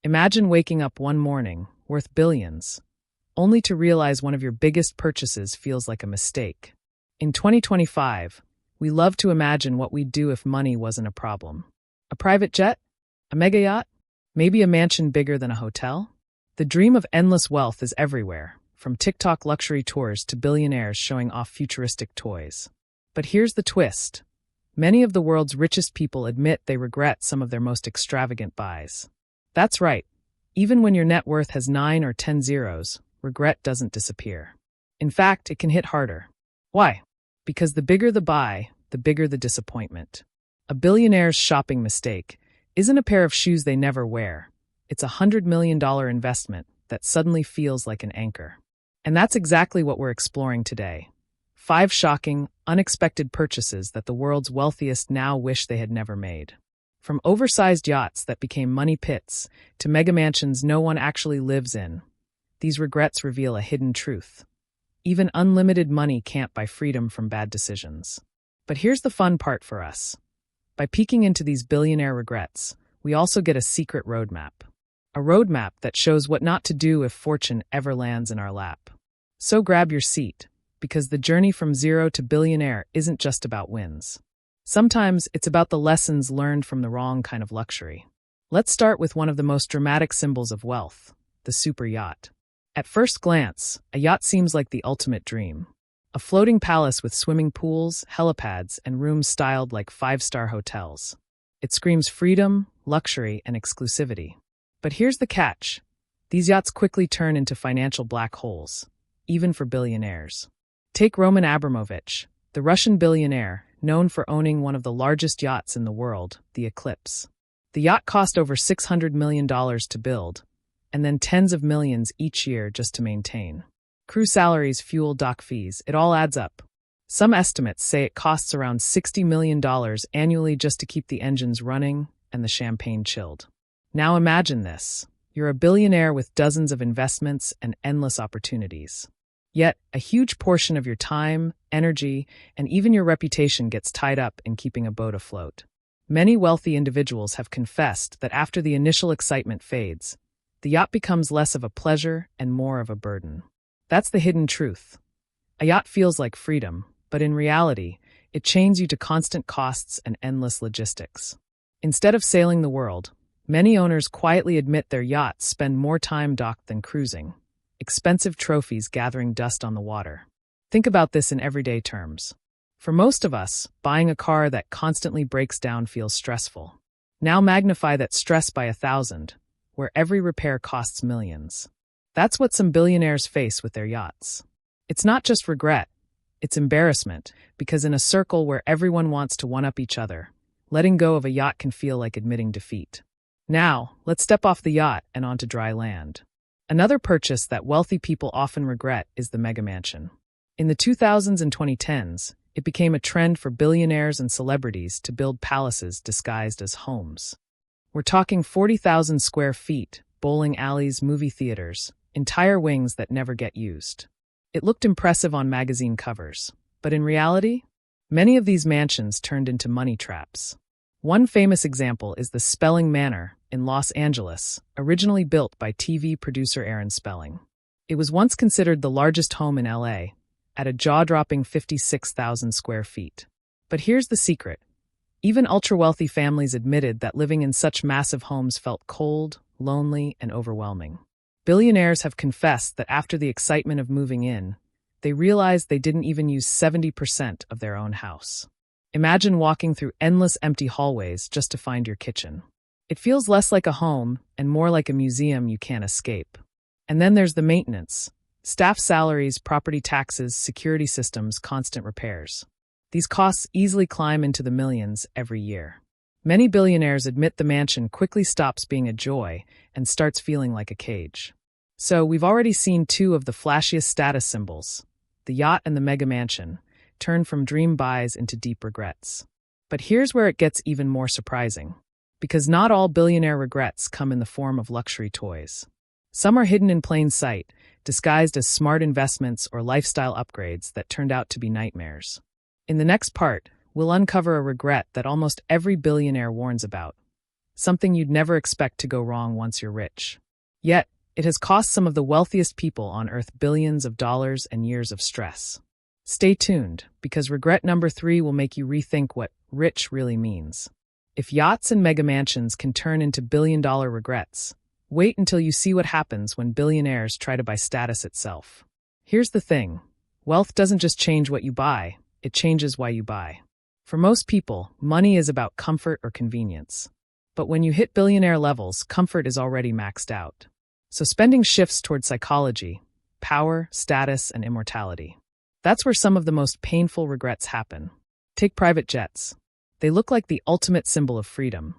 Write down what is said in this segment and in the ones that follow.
Imagine waking up one morning, worth billions, only to realize one of your biggest purchases feels like a mistake. In 2025, we love to imagine what we'd do if money wasn't a problem. A private jet? A mega yacht? Maybe a mansion bigger than a hotel? The dream of endless wealth is everywhere, from TikTok luxury tours to billionaires showing off futuristic toys. But here's the twist. Many of the world's richest people admit they regret some of their most extravagant buys. That's right. Even when your net worth has 9 or 10 zeros, regret doesn't disappear. In fact, it can hit harder. Why? Because the bigger the buy, the bigger the disappointment. A billionaire's shopping mistake isn't a pair of shoes they never wear. It's a $100 million investment that suddenly feels like an anchor. And that's exactly what we're exploring today. 5 shocking, unexpected purchases that the world's wealthiest now wish they had never made. From oversized yachts that became money pits to mega mansions no one actually lives in, these regrets reveal a hidden truth. Even unlimited money can't buy freedom from bad decisions. But here's the fun part for us. By peeking into these billionaire regrets, we also get a secret roadmap. A roadmap that shows what not to do if fortune ever lands in our lap. So grab your seat, because the journey from zero to billionaire isn't just about wins. Sometimes it's about the lessons learned from the wrong kind of luxury. Let's start with one of the most dramatic symbols of wealth, the super yacht. At first glance, a yacht seems like the ultimate dream. A floating palace with swimming pools, helipads, and rooms styled like 5-star hotels. It screams freedom, luxury, and exclusivity. But here's the catch. These yachts quickly turn into financial black holes, even for billionaires. Take Roman Abramovich, the Russian billionaire, known for owning one of the largest yachts in the world, the Eclipse. The yacht cost over $600 million to build, and then tens of millions each year just to maintain. Crew salaries, fuel, dock fees, it all adds up. Some estimates say it costs around $60 million annually just to keep the engines running and the champagne chilled. Now imagine this. You're a billionaire with dozens of investments and endless opportunities. Yet, a huge portion of your time, energy, and even your reputation gets tied up in keeping a boat afloat. Many wealthy individuals have confessed that after the initial excitement fades, the yacht becomes less of a pleasure and more of a burden. That's the hidden truth. A yacht feels like freedom, but in reality, it chains you to constant costs and endless logistics. Instead of sailing the world, many owners quietly admit their yachts spend more time docked than cruising. Expensive trophies gathering dust on the water. Think about this in everyday terms. For most of us, buying a car that constantly breaks down feels stressful. Now magnify that stress by 1,000, where every repair costs millions. That's what some billionaires face with their yachts. It's not just regret, it's embarrassment, because in a circle where everyone wants to one-up each other, letting go of a yacht can feel like admitting defeat. Now, let's step off the yacht and onto dry land. Another purchase that wealthy people often regret is the mega mansion. In the 2000s and 2010s, it became a trend for billionaires and celebrities to build palaces disguised as homes. We're talking 40,000 square feet, bowling alleys, movie theaters, entire wings that never get used. It looked impressive on magazine covers, but in reality, many of these mansions turned into money traps. One famous example is the Spelling Manor in Los Angeles, originally built by TV producer Aaron Spelling. It was once considered the largest home in LA, at a jaw-dropping 56,000 square feet. But here's the secret. Even ultra-wealthy families admitted that living in such massive homes felt cold, lonely, and overwhelming. Billionaires have confessed that after the excitement of moving in, they realized they didn't even use 70% of their own house. Imagine walking through endless empty hallways just to find your kitchen. It feels less like a home and more like a museum you can't escape. And then there's the maintenance. Staff salaries, property taxes, security systems, constant repairs. These costs easily climb into the millions every year. Many billionaires admit the mansion quickly stops being a joy and starts feeling like a cage. So we've already seen 2 of the flashiest status symbols, the yacht and the mega mansion, turn from dream buys into deep regrets. But here's where it gets even more surprising. Because not all billionaire regrets come in the form of luxury toys. Some are hidden in plain sight, disguised as smart investments or lifestyle upgrades that turned out to be nightmares. In the next part, we'll uncover a regret that almost every billionaire warns about. something you'd never expect to go wrong once you're rich. Yet, it has cost some of the wealthiest people on Earth billions of dollars and years of stress. Stay tuned, because regret number 3 will make you rethink what rich really means. If yachts and mega mansions can turn into billion-dollar regrets, wait until you see what happens when billionaires try to buy status itself. Here's the thing. Wealth doesn't just change what you buy, it changes why you buy. For most people, money is about comfort or convenience. But when you hit billionaire levels, comfort is already maxed out. So spending shifts toward psychology, power, status, and immortality. That's where some of the most painful regrets happen. Take private jets. They look like the ultimate symbol of freedom.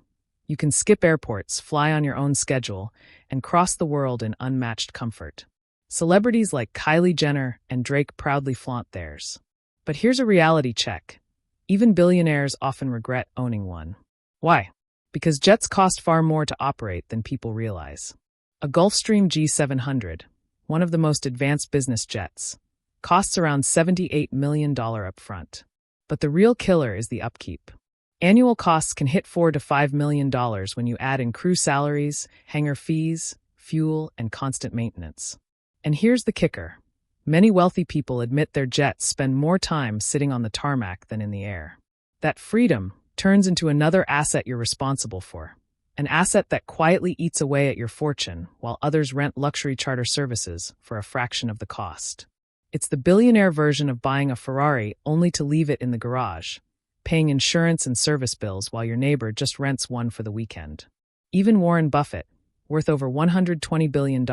You can skip airports, fly on your own schedule, and cross the world in unmatched comfort. Celebrities like Kylie Jenner and Drake proudly flaunt theirs. But here's a reality check. Even billionaires often regret owning one. Why? Because jets cost far more to operate than people realize. A Gulfstream G700, one of the most advanced business jets, costs around $78 million upfront. But the real killer is the upkeep. Annual costs can hit $4 to $5 million when you add in crew salaries, hangar fees, fuel, and constant maintenance. And here's the kicker. Many wealthy people admit their jets spend more time sitting on the tarmac than in the air. That freedom turns into another asset you're responsible for. An asset that quietly eats away at your fortune while others rent luxury charter services for a fraction of the cost. It's the billionaire version of buying a Ferrari only to leave it in the garage, paying insurance and service bills while your neighbor just rents one for the weekend. Even Warren Buffett, worth over $120 billion,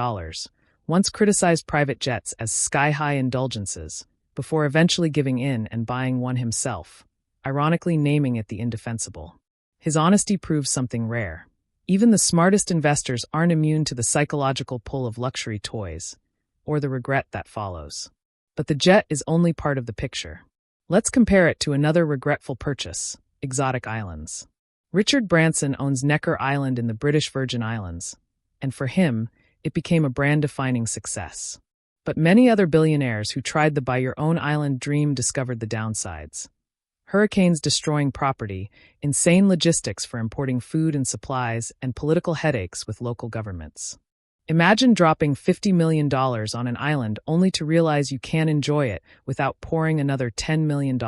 once criticized private jets as sky-high indulgences before eventually giving in and buying one himself, ironically naming it the indefensible. His honesty proves something rare. Even the smartest investors aren't immune to the psychological pull of luxury toys, or the regret that follows. But the jet is only part of the picture. Let's compare it to another regretful purchase, exotic islands. Richard Branson owns Necker Island in the British Virgin Islands, and for him, it became a brand-defining success. But many other billionaires who tried the buy-your-own-island dream discovered the downsides. Hurricanes destroying property, insane logistics for importing food and supplies, and political headaches with local governments. Imagine dropping $50 million on an island only to realize you can't enjoy it without pouring another $10 million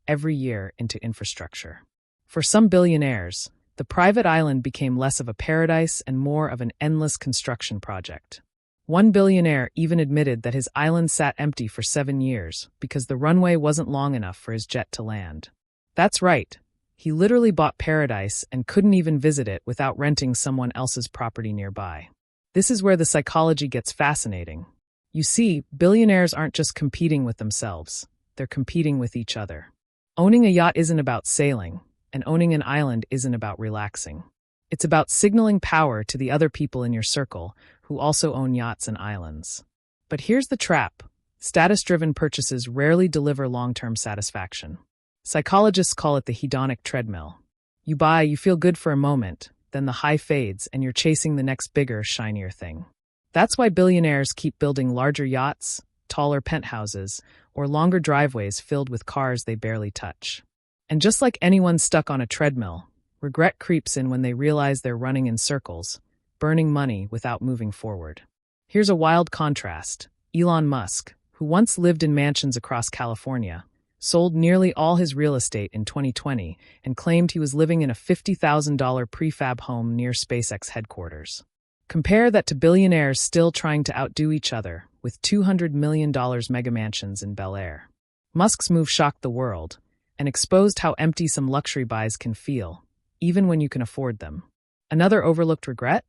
every year into infrastructure. For some billionaires, the private island became less of a paradise and more of an endless construction project. One billionaire even admitted that his island sat empty for 7 years because the runway wasn't long enough for his jet to land. That's right. He literally bought paradise and couldn't even visit it without renting someone else's property nearby. This is where the psychology gets fascinating. You see, billionaires aren't just competing with themselves, they're competing with each other. Owning a yacht isn't about sailing, and owning an island isn't about relaxing. It's about signaling power to the other people in your circle who also own yachts and islands. But here's the trap. Status-driven purchases rarely deliver long-term satisfaction. Psychologists call it the hedonic treadmill. You buy, you feel good for a moment, then the high fades and you're chasing the next bigger, shinier thing. That's why billionaires keep building larger yachts, taller penthouses, or longer driveways filled with cars they barely touch. And just like anyone stuck on a treadmill, regret creeps in when they realize they're running in circles, burning money without moving forward. Here's a wild contrast. Elon Musk, who once lived in mansions across California, sold nearly all his real estate in 2020 and claimed he was living in a $50,000 prefab home near SpaceX headquarters. Compare that to billionaires still trying to outdo each other with $200 million mega mansions in Bel Air. Musk's move shocked the world and exposed how empty some luxury buys can feel, even when you can afford them. Another overlooked regret?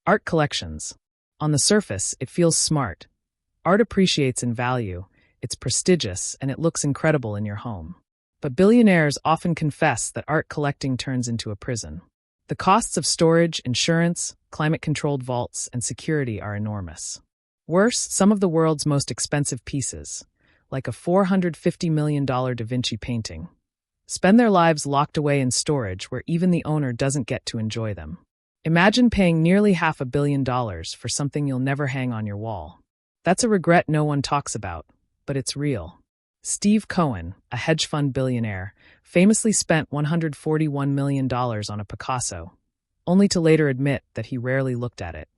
Art collections. On the surface, it feels smart. Art appreciates in value, it's prestigious, and it looks incredible in your home. But billionaires often confess that art collecting turns into a prison. The costs of storage, insurance, climate-controlled vaults, and security are enormous. Worse, some of the world's most expensive pieces, like a $450 million Da Vinci painting, spend their lives locked away in storage where even the owner doesn't get to enjoy them. Imagine paying nearly $500 million for something you'll never hang on your wall. That's a regret no one talks about, but it's real. Steve Cohen, a hedge fund billionaire, famously spent $141 million on a Picasso, only to later admit that he rarely looked at it.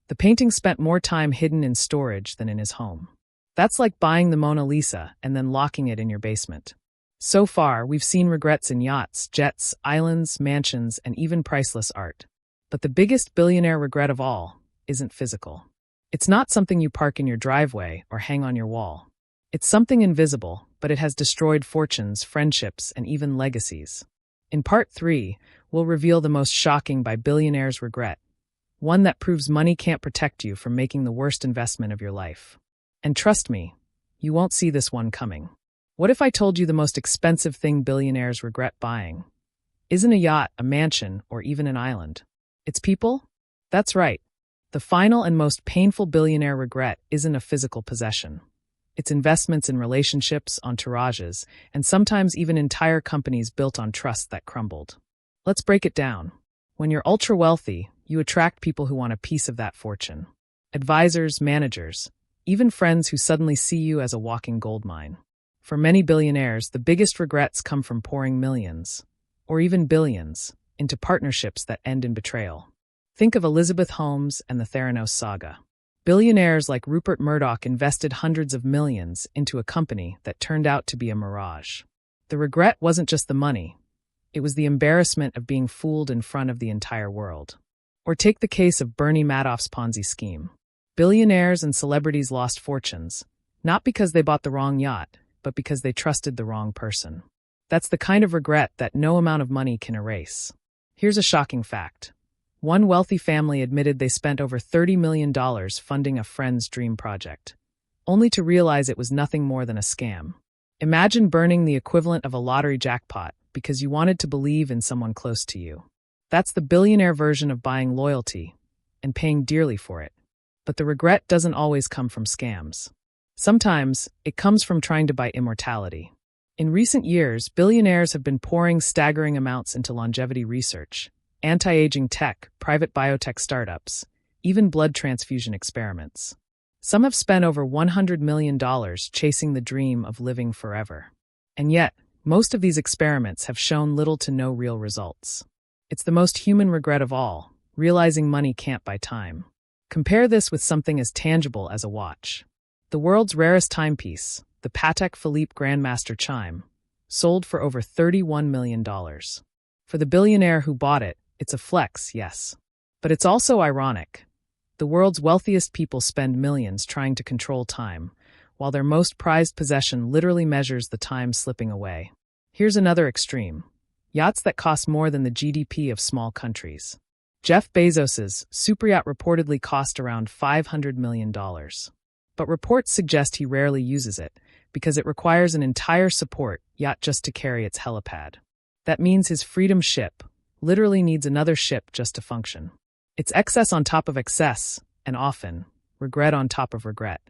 The painting spent more time hidden in storage than in his home. That's like buying the Mona Lisa and then locking it in your basement. So far, we've seen regrets in yachts, jets, islands, mansions, and even priceless art. But the biggest billionaire regret of all isn't physical. It's not something you park in your driveway or hang on your wall. It's something invisible, but it has destroyed fortunes, friendships, and even legacies. In Part 3, we'll reveal the most shocking by billionaires' regret, one that proves money can't protect you from making the worst investment of your life. And trust me, you won't see this one coming. What if I told you the most expensive thing billionaires regret buying isn't a yacht, a mansion, or even an island? It's people? That's right. The final and most painful billionaire regret isn't a physical possession. It's investments in relationships, entourages, and sometimes even entire companies built on trust that crumbled. Let's break it down. When you're ultra-wealthy, you attract people who want a piece of that fortune. Advisors, managers, even friends who suddenly see you as a walking goldmine. For many billionaires, the biggest regrets come from pouring millions, or even billions, into partnerships that end in betrayal. Think of Elizabeth Holmes and the Theranos saga. Billionaires like Rupert Murdoch invested hundreds of millions into a company that turned out to be a mirage. The regret wasn't just the money. It was the embarrassment of being fooled in front of the entire world. Or take the case of Bernie Madoff's Ponzi scheme. Billionaires and celebrities lost fortunes, not because they bought the wrong yacht, but because they trusted the wrong person. That's the kind of regret that no amount of money can erase. Here's a shocking fact. One wealthy family admitted they spent over $30 million funding a friend's dream project, only to realize it was nothing more than a scam. Imagine burning the equivalent of a lottery jackpot because you wanted to believe in someone close to you. That's the billionaire version of buying loyalty and paying dearly for it. But the regret doesn't always come from scams. Sometimes, it comes from trying to buy immortality. In recent years, billionaires have been pouring staggering amounts into longevity research, anti-aging tech, private biotech startups, even blood transfusion experiments. Some have spent over $100 million chasing the dream of living forever. And yet, most of these experiments have shown little to no real results. It's the most human regret of all, realizing money can't buy time. Compare this with something as tangible as a watch. The world's rarest timepiece, the Patek Philippe Grandmaster Chime, sold for over $31 million. For the billionaire who bought it, it's a flex, yes. But it's also ironic. The world's wealthiest people spend millions trying to control time, while their most prized possession literally measures the time slipping away. Here's another extreme. Yachts that cost more than the GDP of small countries. Jeff Bezos's superyacht reportedly cost around $500 million. But reports suggest he rarely uses it, because it requires an entire support yacht just to carry its helipad. That means his Freedom ship literally needs another ship just to function. It's excess on top of excess, and often, regret on top of regret.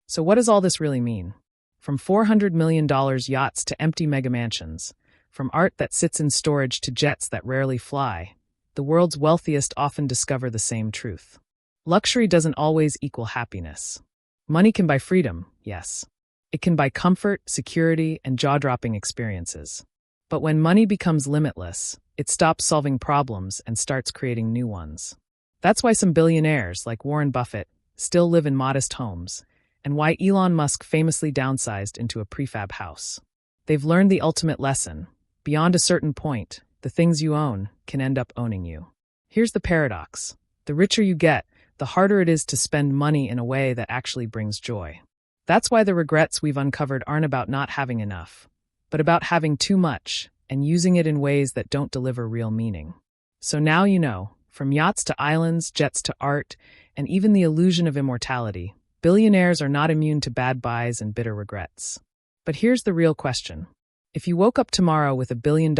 So what does all this really mean? From $400 million yachts to empty megamansions, from art that sits in storage to jets that rarely fly, the world's wealthiest often discover the same truth. Luxury doesn't always equal happiness. Money can buy freedom, yes. It can buy comfort, security, and jaw-dropping experiences. But when money becomes limitless, it stops solving problems and starts creating new ones. That's why some billionaires, like Warren Buffett, still live in modest homes, and why Elon Musk famously downsized into a prefab house. They've learned the ultimate lesson. Beyond a certain point, the things you own can end up owning you. Here's the paradox. The richer you get, the harder it is to spend money in a way that actually brings joy. That's why the regrets we've uncovered aren't about not having enough, but about having too much and using it in ways that don't deliver real meaning. So now you know, from yachts to islands, jets to art, and even the illusion of immortality, billionaires are not immune to bad buys and bitter regrets. But here's the real question. If you woke up tomorrow with $1 billion,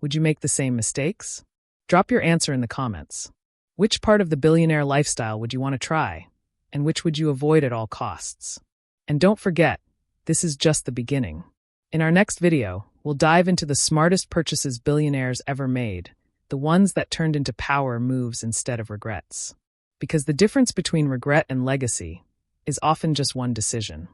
would you make the same mistakes? Drop your answer in the comments. Which part of the billionaire lifestyle would you want to try? And which would you avoid at all costs? And don't forget, this is just the beginning. In our next video, we'll dive into the smartest purchases billionaires ever made, the ones that turned into power moves instead of regrets. Because the difference between regret and legacy is often just one decision.